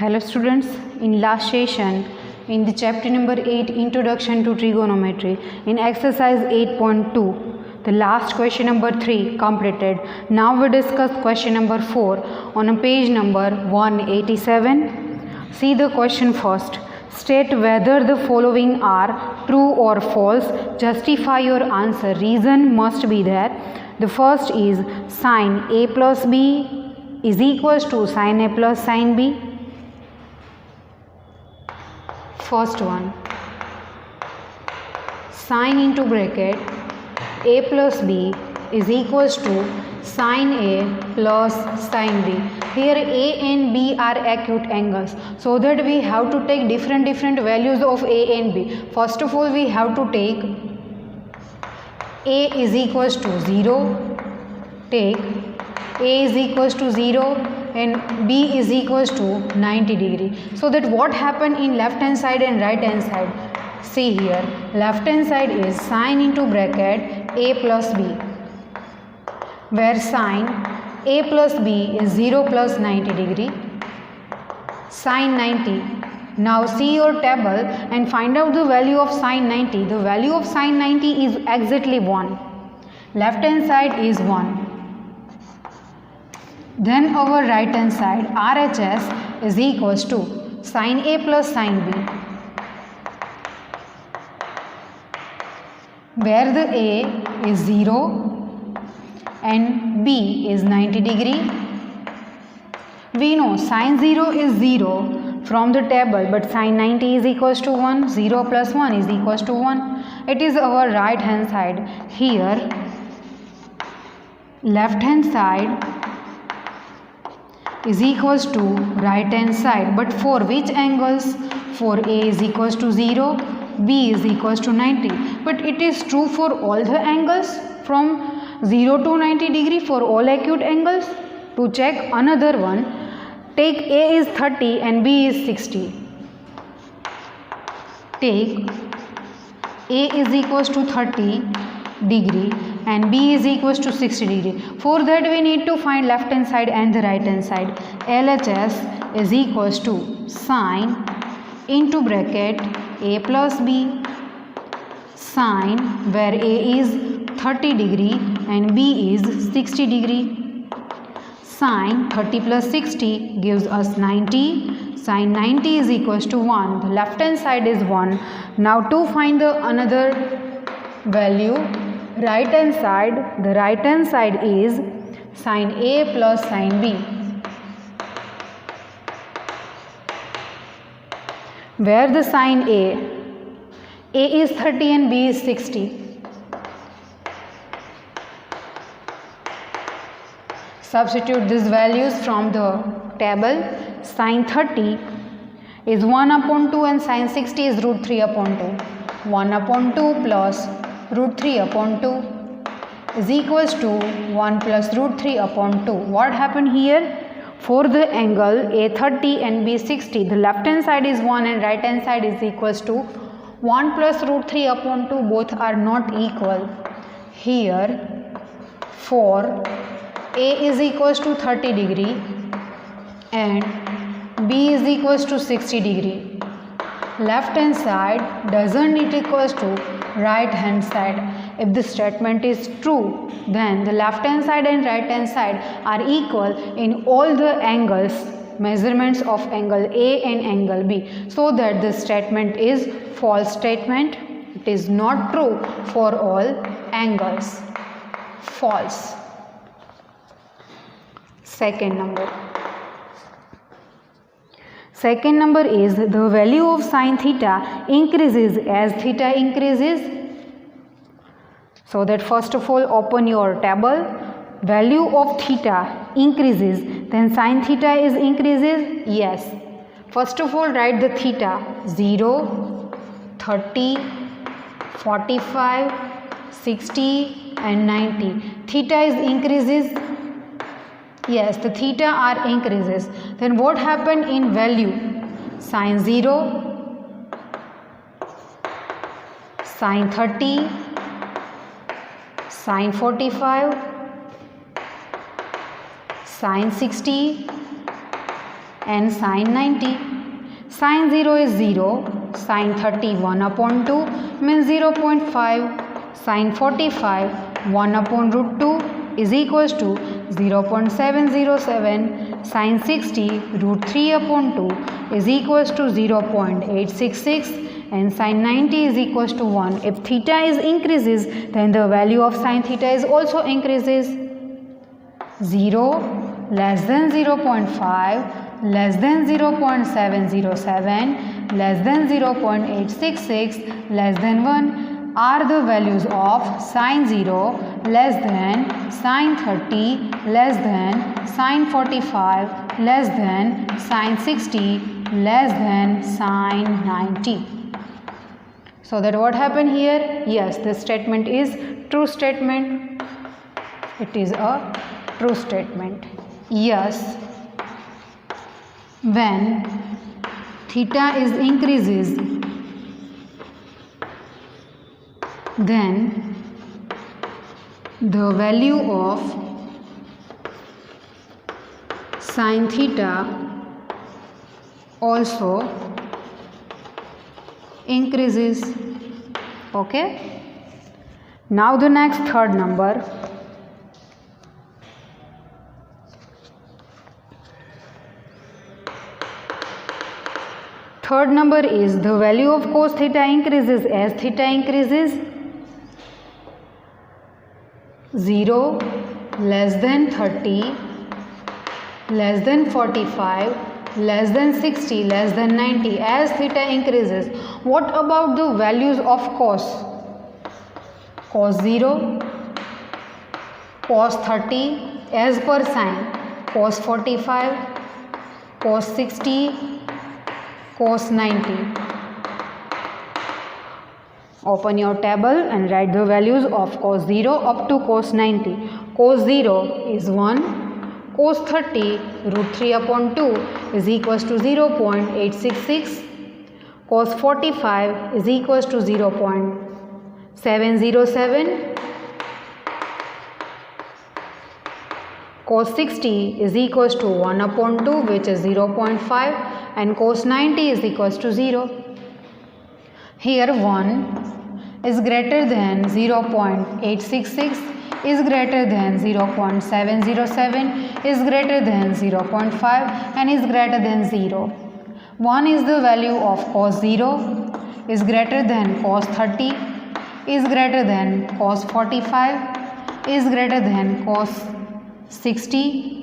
Hello students, in last session in the chapter number 8 Introduction to Trigonometry in exercise 8.2 the last question number 3 completed. Now we discuss question number 4 on page number 187. See the question first. State whether the following are true or false. Justify your answer. Reason must be there. The first is sin A plus B is equals to sin A plus sin B. First one, sin into bracket A plus B is equals to sin A plus sin B. Here A and B are acute angles, so that we have to take different values of A and B. First of all, we have to take A is equals to 0, take A is equals to 0 and B is equals to 90 degree. So that what happened in left hand side and right hand side? See here, left hand side is sin into bracket A plus B, where sin A plus B is 0 plus 90 degree, sin 90. Now see your table and find out the value of sin 90. The value of sin 90 is exactly 1. Left hand side is 1. Then our right hand side RHS is equals to sin A plus sin B, where the A is 0 and B is 90 degree. We know sin 0 is 0 from the table, but sin 90 is equals to 1. 0 plus 1 is equals to 1. It is our right hand side. Here left hand side is equals to right hand side, but for which angles? For A is equals to 0, B is equals to 90, but it is true for all the angles from 0 to 90 degree, for all acute angles. To check another one, take A is 30 and B is 60. Take A is equals to 30 degree and B is equals to 60 degree. For that we need to find left hand side and the right hand side. LHS is equals to sin into bracket A plus B, sin where A is 30 degree and B is 60 degree. Sin 30 plus 60 gives us 90. Sin 90 is equals to 1. The left hand side is 1. Now to find the another value, right hand side, the right hand side is sin A plus sin B, where the sin A is 30 and B is 60. Substitute these values from the table. Sin 30 is 1 upon 2 and sin 60 is root 3 upon 2. 1 upon 2 plus root 3 upon 2 is equals to 1 plus root 3 upon 2. What happened here? For the angle A30 and B60, the left hand side is 1 and right hand side is equals to 1 plus root 3 upon 2. Both are not equal. Here for A is equals to 30 degree and B is equals to 60 degree. Left hand side doesn't need equals to right hand side. If the statement is true, then the left hand side and right hand side are equal in all the angles, measurements of angle A and angle B, so that the statement is false statement. It is not true for all angles. False. Second number. Second number is the value of sin theta increases as theta increases. So that first of all open your table. Value of theta increases, then sin theta is increases. Yes. First of all write the theta 0, 30, 45, 60 and 90. Theta is increases. Yes, the theta are increases. Then what happened in value? Sin 0, sin 30, sin 45, sin 60 and sin 90. Sin 0 is 0. Sin 30 1 upon 2 means 0.5. Sin 45 1 upon root 2 is equals to 0.707. Sin 60 root 3 upon 2 is equals to 0.866 and sin 90 is equals to 1. If theta is increases, then the value of sin theta is also increases. 0 less than 0.5 less than 0.707 less than 0.866 less than 1 are the values of sin 0 less than sin 30 less than sin 45 less than sin 60 less than sin 90. So that what happened here? Yes, this statement is true statement. It is a true statement. Yes, when theta is increases, then the value of sin theta also increases. Okay. Now the next third number. Third number is the value of cos theta increases as theta increases. 0 less than 30 less than 45 less than 60 less than 90 as theta increases. What about the values of cos? Cos 0, cos 30 as per sign, cos 45, cos 60, cos 90. Open your table and write the values of cos 0 up to cos 90. Cos 0 is 1. Cos 30 root 3 upon 2 is equals to 0.866. Cos 45 is equals to 0.707. Cos 60 is equals to 1 upon 2 which is 0.5 and cos 90 is equals to 0. Here 1 is greater than 0.866, is greater than 0.707, is greater than 0.5 and is greater than 0. 1 is the value of cos 0, is greater than cos 30, is greater than cos 45, is greater than cos 60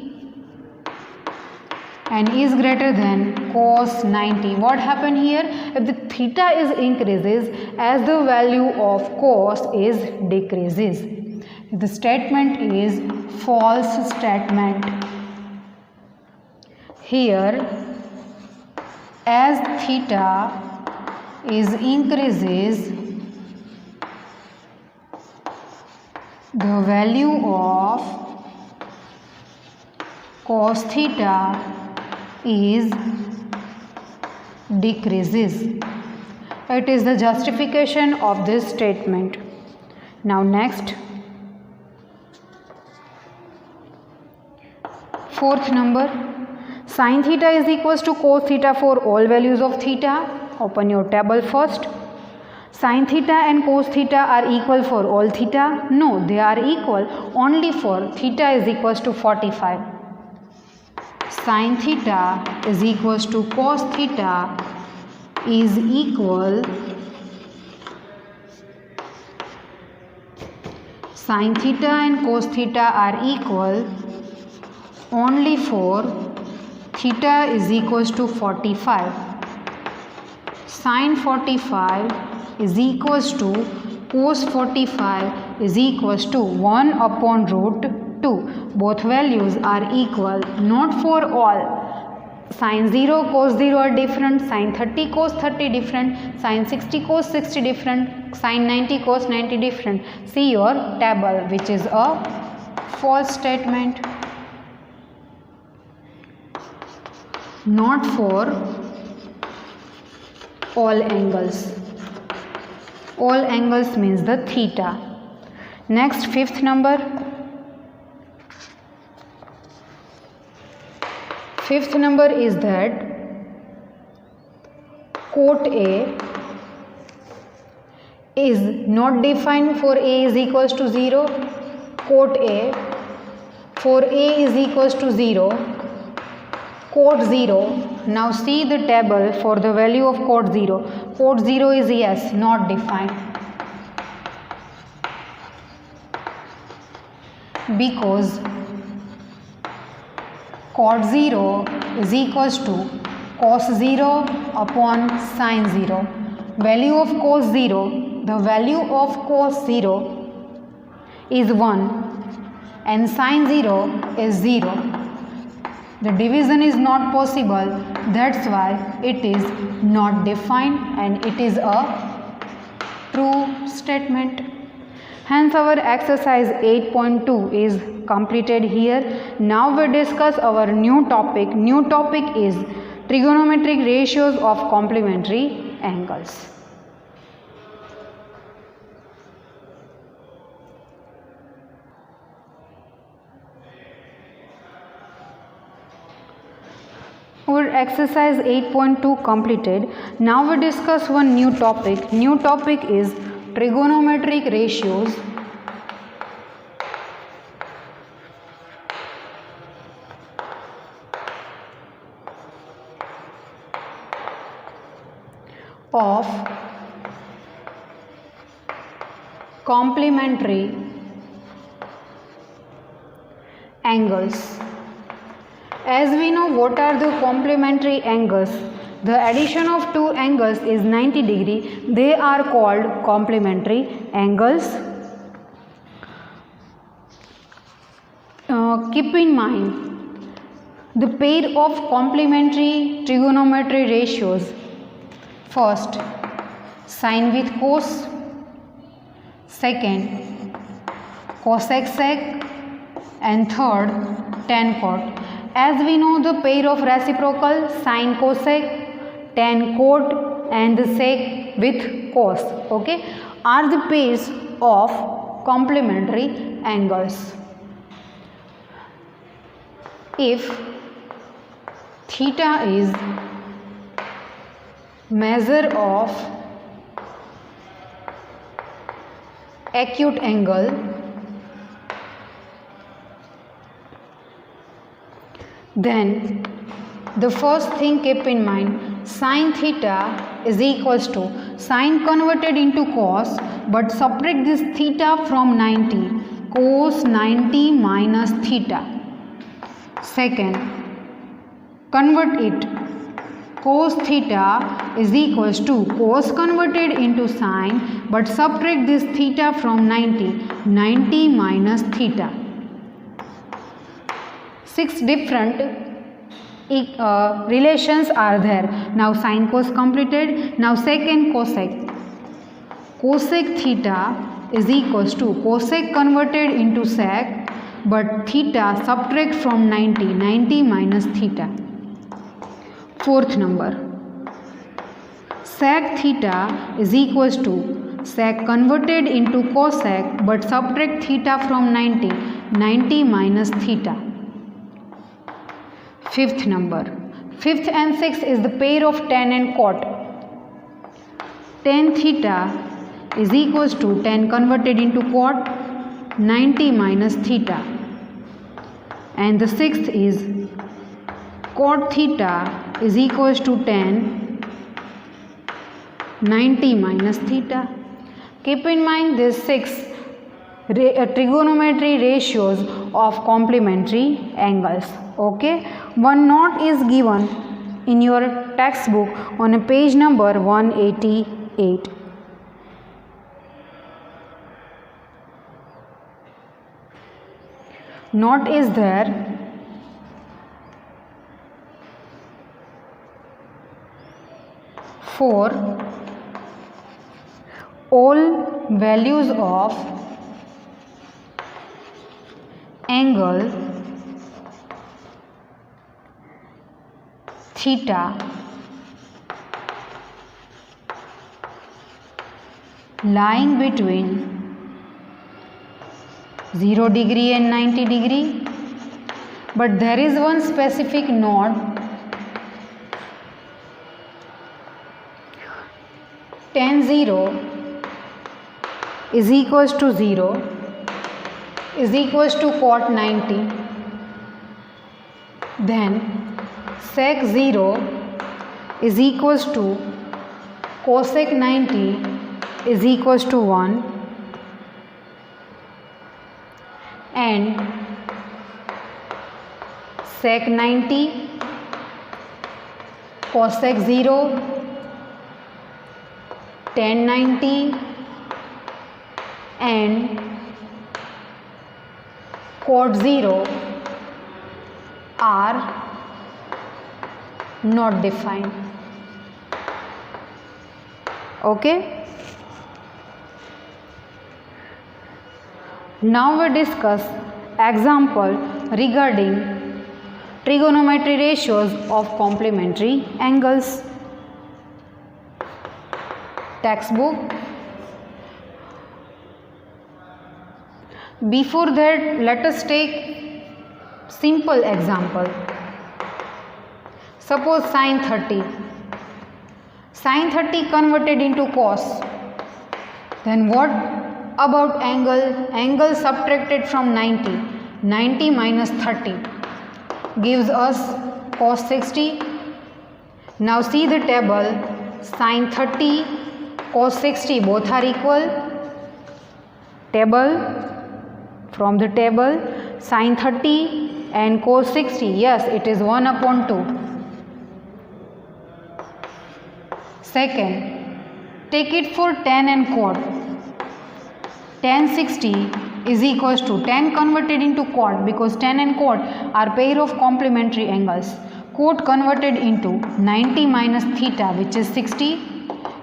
and is greater than cos 90. What happened here? If the theta is increases as the value of cos is decreases. The statement is false statement. Here as theta is increases, the value of cos theta is decreases. It is the justification of this statement. Now next, fourth number, sin theta is equals to cos theta for all values of theta. Open your table first. Sin theta and cos theta are equal for all theta? No, they are equal only for theta is equals to 45. Sin theta is equals to cos theta is equal, sin theta and cos theta are equal only for theta is equals to 45. Sin 45 is equals to cos 45 is equals to 1 upon root 2. Both values are equal, not for all. Sin 0 cos 0 are different, sin 30 cos 30 different, sin 60 cos 60 different, sin 90 cos 90 different. See your table, which is a false statement. Not for all angles. All angles means the theta. Next, fifth number. Fifth number is that quote A is not defined for A is equals to 0. Quote A for A is equals to 0. Quote 0. Now see the table for the value of quote 0. Quote 0 is yes, not defined. Because cot 0 is equals to cos 0 upon sin 0. Value of cos 0, the value of cos 0 is 1 and sin 0 is 0. The division is not possible, that's why it is not defined and it is a true statement. Hence our exercise 8.2 is completed here. Now we discuss our new topic. New topic is trigonometric ratios of complementary angles. Our exercise 8.2 completed. Now we discuss one new topic. New topic is trigonometric ratios of complementary angles. As we know what are the complementary angles, the addition of two angles is 90 degree. They are called complementary angles. Keep in mind the pair of complementary trigonometry ratios. First, sine with cos. Second, cosec sec. And third, tan cot. As we know the pair of reciprocal sine cosec, tan cot and the sec with cos, okay, are the pairs of complementary angles. If theta is measure of acute angle, then the first thing keep in mind, sine theta is equals to sine converted into cos, but subtract this theta from 90, cos 90 minus theta. Second, convert it, cos theta is equals to cos converted into sine, but subtract this theta from 90, 90 minus theta. 6 different relations are there. Now sine cos completed. Now second, cosec. Cosec theta is equals to cosec converted into sec, but theta subtract from 90, 90 minus theta. Fourth number, sec theta is equals to sec converted into cosec, but subtract theta from 90, 90 minus theta. Fifth number, fifth and sixth is the pair of tan and cot. Tan theta is equals to tan converted into cot, 90 minus theta. And the sixth is cot theta is equals to tan, 90 minus theta. Keep in mind these 6 trigonometry ratios of complementary angles. Okay, one note is given in your textbook on page number 188. Note is there, for all values of angle theta lying between 0 degree and 90 degree, but there is one specific note. Tan 0 is equals to 0 is equals to cot 90. Then sec 0 is equals to cosec 90 is equals to 1, and sec 90 cosec 0 tan 90 and cot 0 are not defined. Okay, now we discuss example regarding trigonometry ratios of complementary angles. Textbook. Before that, let us take simple example. Suppose sin 30. Sin 30 converted into cos. Then what about angle? Angle subtracted from 90. 90 minus 30 gives us cos 60. Now see the table. Sin 30, cos 60 both are equal. Table. From the table, sin 30 and cos 60. Yes, it is 1 upon 2. Second, take it for tan and cot. Tan 60 is equals to tan converted into cot, because tan and cot are pair of complementary angles. Cot converted into 90 minus theta, which is 60,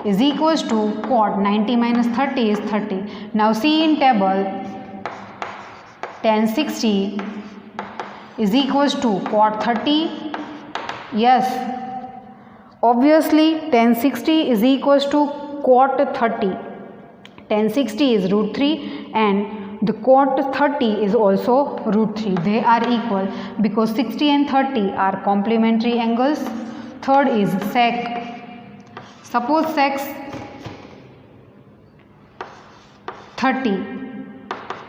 is equals to cot 90 minus 30 is 30. Now see in table, tan 60 is equals to cot 30. Yes, obviously tan 60 is equals to cot 30. Tan 60 is root 3 and the cot 30 is also root 3. They are equal because 60 and 30 are complementary angles. Third is sec. Suppose sec 30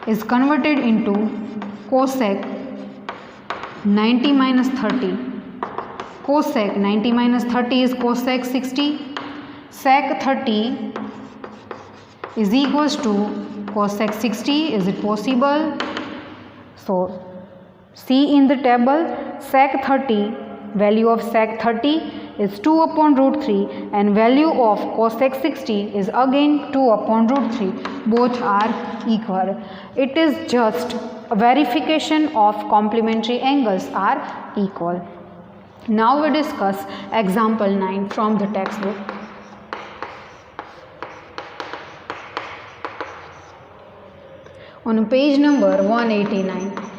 is converted into cosec 90 minus 30. Cosec 90 minus 30 is cosec 60. Sec 30 is equals to cosec 60. Is it possible? So see in the table, sec 30, value of sec 30 is 2 upon root 3 and value of cosec 60 is again 2 upon root 3. Both are equal. It is just a verification of complementary angles are equal. Now we discuss example 9 from the textbook. On page number 189.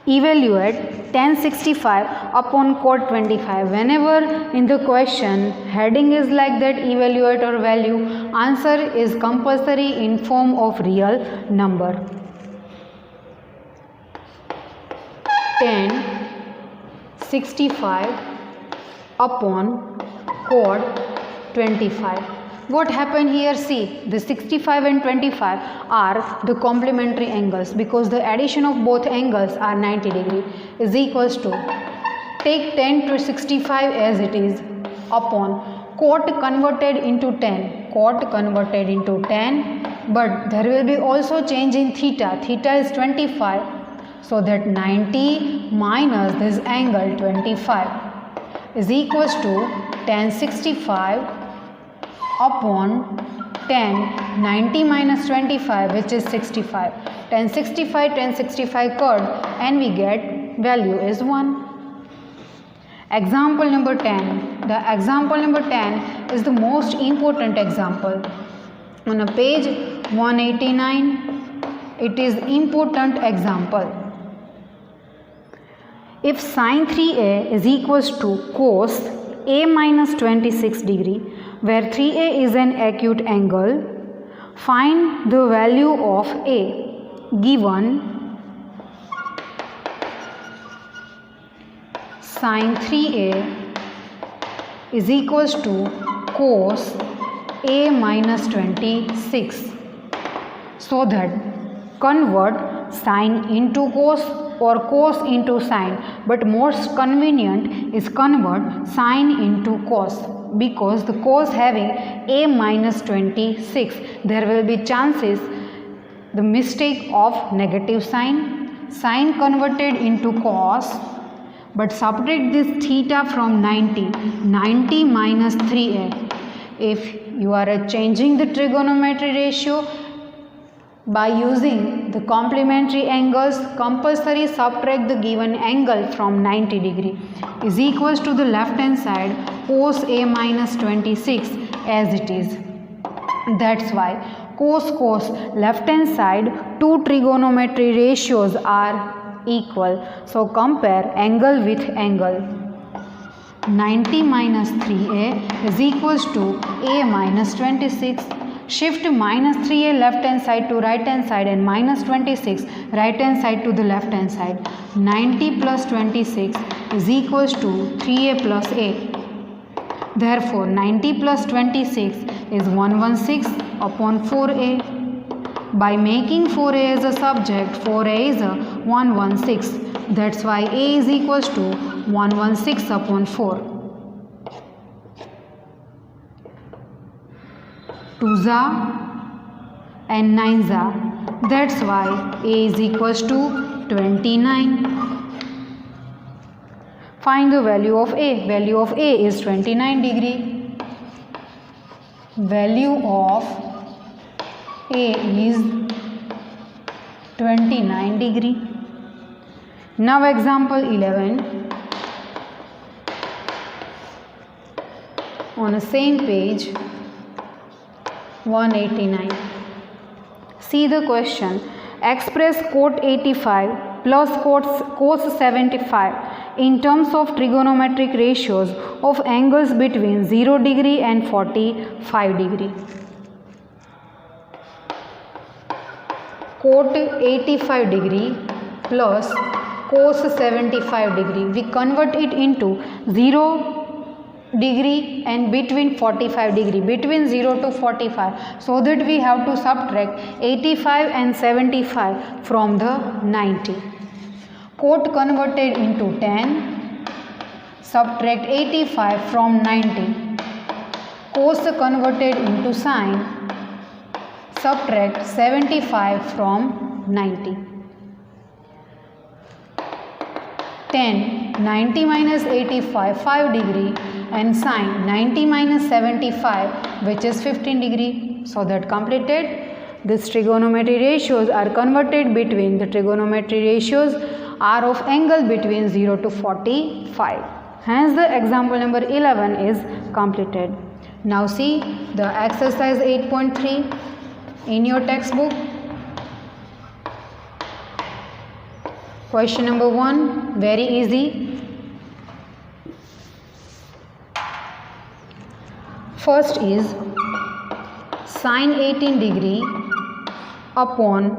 Evaluate tan 65 upon cot 25. Whenever in the question heading is like that, evaluate or value, answer is compulsory in form of real number. Tan 65 upon cot 25. What happened here? See, the 65 and 25 are the complementary angles because the addition of both angles are 90 degree is equals to, take tan to 65 as it is upon cot converted into tan, cot converted into tan, but there will be also change in theta. Theta is 25, so that 90 minus this angle 25 is equals to tan 65 upon tan 90 minus 25, which is 65. Tan 65 cut and we get value is 1. Example number 10. The example number 10 is the most important example. On a page 189, it is important example. If sin 3a is equals to cos a minus 26 degree where 3A is an acute angle. Find the value of A. Given sin 3A is equals to cos A minus 26. So that convert sin into cos or cos into sin, but most convenient is convert sin into cos, because the cos having A minus 26, there will be chances the mistake of negative sign. Sin converted into cos, but subtract this theta from 90 minus 3A. If you are changing the trigonometry ratio by using the complementary angles, compulsory subtract the given angle from 90 degree is equals to the left hand side cos A minus 26 as it is. That's why cos left hand side, two trigonometry ratios are equal. So compare angle with angle. 90 minus 3A is equals to A minus 26. Shift minus 3A left hand side to right hand side and minus 26 right hand side to the left hand side. 90 plus 26 is equals to 3A plus A. Therefore 90 plus 26 is 116 upon 4A. By making 4A as a subject, 4A is a 116. That's why A is equals to 116 upon 4. 2s and 9s. That's why A is equals to 29. Find the value of A. Value of A is 29 degree. Value of A is 29 degree. Now example 11. On the same page 189. See the question. Express cot 85 plus cos 75 in terms of trigonometric ratios of angles between 0 degree and 45 degree. Cot 85 degree plus cos 75 degree. We convert it into 0 degree and between 45 degree, between 0 to 45, so that we have to subtract 85 and 75 from the 90. Cot converted into 10, subtract 85 from 90. Cos converted into sine, subtract 75 from 90. 10, 90 minus 85, 5 degree, and sine 90 minus 75, which is 15 degree. So that completed. These trigonometry ratios are converted between the trigonometry ratios are of angle between 0 to 45. Hence the example number 11 is completed. Now see the exercise 8.3 in your textbook. Question number 1, very easy. First is sine 18 degree upon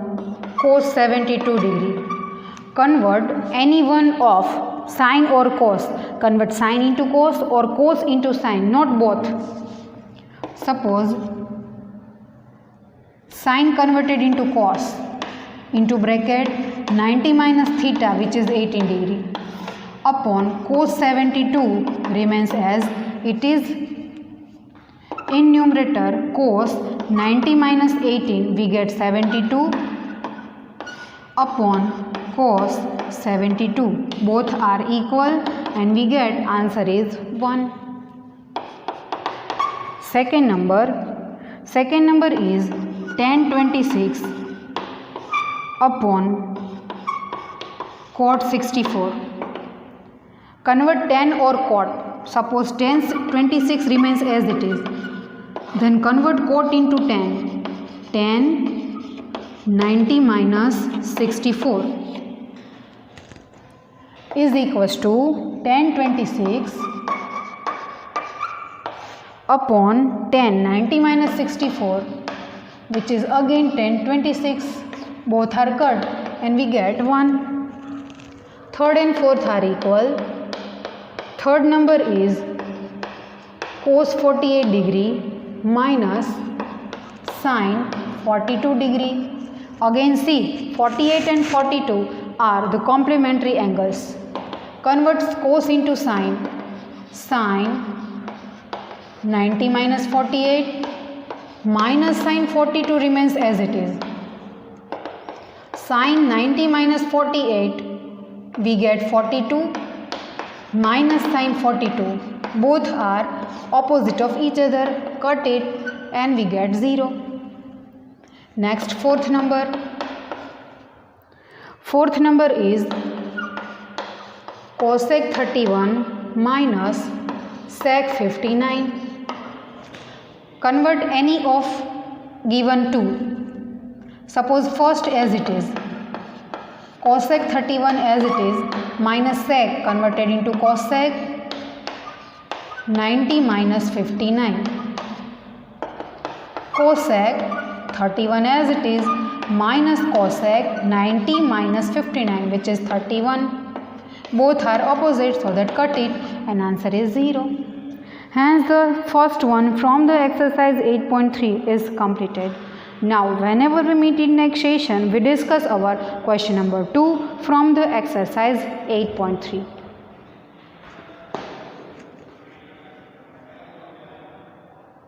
cos 72 degree. Convert any one of sine or cos. Convert sine into cos or cos into sine, not both. Suppose sine converted into cos, into bracket 90 minus theta, which is 18 degree, upon cos 72 remains as it is. In numerator cos 90 minus 18 we get 72 upon cos 72. Both are equal and we get answer is 1. Second number is tan 26 upon cot 64. Convert tan or cot. Suppose tan 26 remains as it is. Then convert cot into tan. Tan 90 minus 64 is equals to tan 26 upon 10, 90 minus 64, which is again 10, 26. Both are cut and we get 1. Third and fourth are equal. Third number is cos 48 degree minus sin 42 degree. Again see, 48 and 42 are the complementary angles. Convert cos into sin. Sin 90 minus 48 minus sin 42 remains as it is. Sin 90 minus 48, we get 42 minus sin 42. Both are opposite of each other. Cut it and we get 0. Next, fourth number. Fourth number is cosec 31 minus sec 59. Convert any of given two. Suppose first as it is, cosec 31 as it is minus sec converted into cosec 90 minus 59. Cosec 31 as it is minus cosec 90 minus 59, which is 31. Both are opposite, so that cut it and answer is 0. Hence the first one from the exercise 8.3 is completed. Now whenever we meet in next session, we discuss our question number 2 from the exercise 8.3.